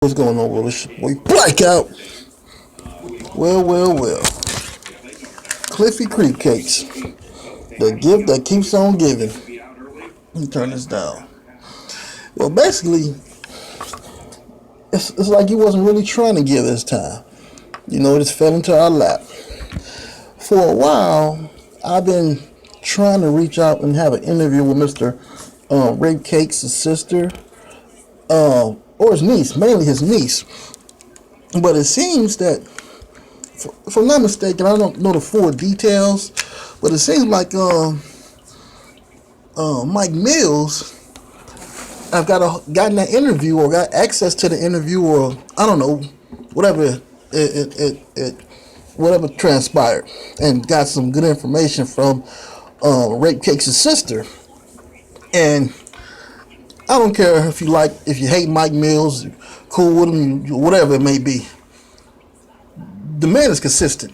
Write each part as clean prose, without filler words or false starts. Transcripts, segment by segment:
What's going on, Willis? Boy, blackout. Well. Cliffy Creepcakes. The gift that keeps on giving. Let me turn this down. Well, basically, it's like he wasn't really trying to give this time. You know, it just fell into our lap. For a while, I've been trying to reach out and have an interview with Mr. Rape Cakes' sister, or his niece, mainly his niece. But it seems that, if I'm not mistaken, I don't know the full details, but it seems like Mike MILLZ I've gotten that interview or got access to the interview, or I don't know, whatever whatever transpired, and got some good information from Rape Cakes' sister. And I don't care if you hate Mike MILLZ, cool with him, whatever it may be. The man is consistent.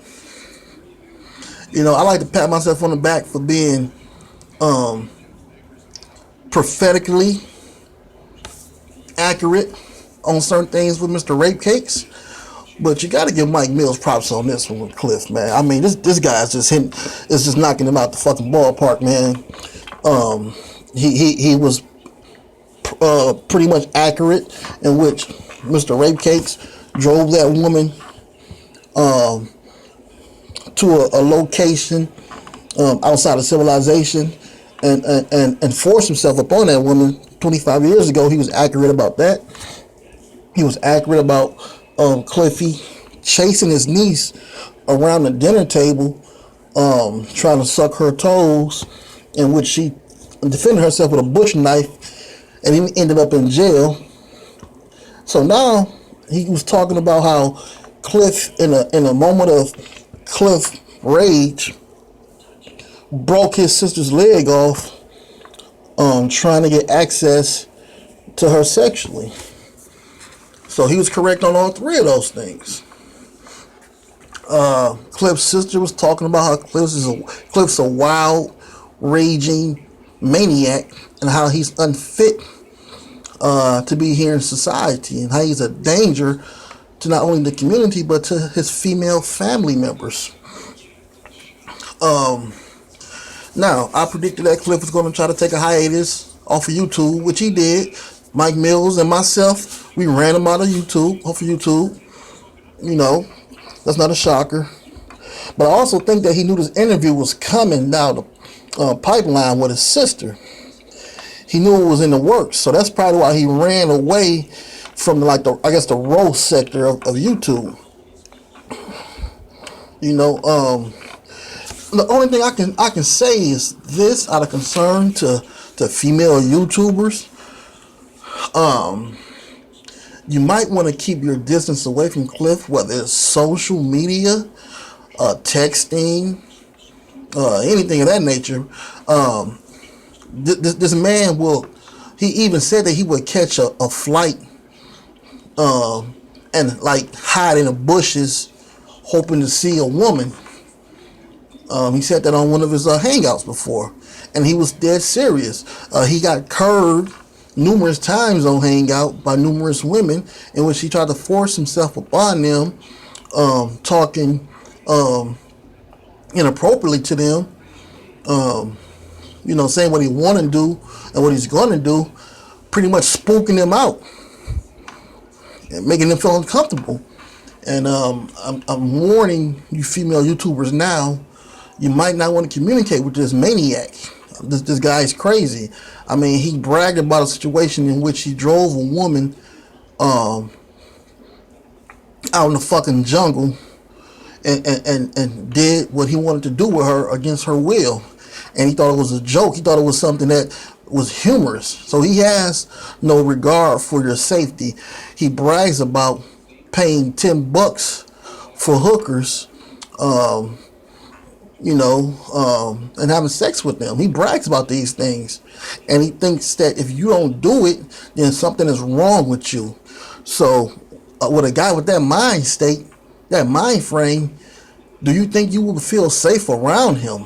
You know, I like to pat myself on the back for being prophetically accurate on certain things with Mr. Rape Cakes. But you got to give Mike MILLZ props on this one with Cliff, man. I mean, this guy's just knocking him out the fucking ballpark, man. He was pretty much accurate in which Mr. Rape Cakes drove that woman to a location outside of civilization and forced himself upon that woman 25 years ago. He was accurate about that. He was accurate about Cliffy chasing his niece around the dinner table, trying to suck her toes, in which she defended herself with a bush knife, and he ended up in jail. So now he was talking about how Cliff, in a moment of Cliff rage, broke his sister's leg off, trying to get access to her sexually. So he was correct on all three of those things. Cliff's sister was talking about how Cliff's a wild, raging maniac, and how he's unfit to be here in society, and how he's a danger to not only the community but to his female family members. Now, I predicted that Cliff was going to try to take a hiatus off of YouTube, which he did. Mike MILLZ and myself, we ran him out of YouTube, off of YouTube. You know, that's not a shocker. But I also think that he knew this interview was coming down the pipeline with his sister. He knew it was in the works, so that's probably why he ran away from the roast sector of YouTube. You know, the only thing I can say is this, out of concern to female YouTubers. You might want to keep your distance away from Cliff, whether it's social media, texting, anything of that nature. This man he even said that he would catch a flight and like hide in the bushes hoping to see a woman. He said that on one of his hangouts before, and he was dead serious. He got curved numerous times on Hangout by numerous women, in which he tried to force himself upon them, talking inappropriately to them, you know, saying what he want to do and what he's going to do, pretty much spooking them out and making them feel uncomfortable. And I'm warning you female YouTubers now, you might not want to communicate with this maniac. This guy's crazy. I mean, he bragged about a situation in which he drove a woman out in the fucking jungle and did what he wanted to do with her against her will. And he thought it was a joke. He thought it was something that was humorous. So he has no regard for your safety. He brags about paying $10 for hookers, and having sex with them. He brags about these things, and he thinks that if you don't do it, then something is wrong with you. So with a guy with that mind state, that mind frame, do you think you will feel safe around him?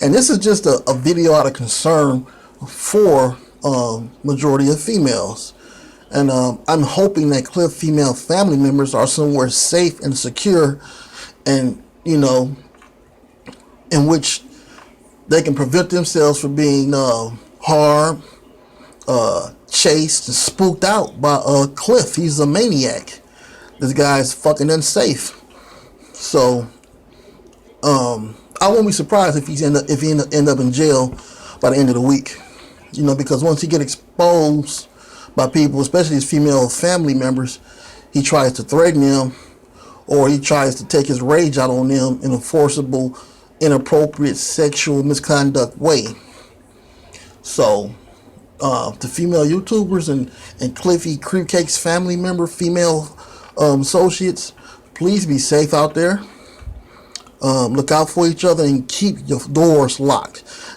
And this is just a video out of concern for majority of females. And I'm hoping that Cliff female family members are somewhere safe and secure, and in which they can prevent themselves from being harmed, chased, and spooked out by Cliff. He's a maniac. This guy's fucking unsafe. So I won't be surprised if he end up in jail by the end of the week. Because once he get exposed by people, especially his female family members, he tries to threaten them, or he tries to take his rage out on them in a forcible, inappropriate sexual misconduct way. So, the female YouTubers and Cliffy CREEPCAKES family member, female associates, please be safe out there. Look out for each other and keep your doors locked.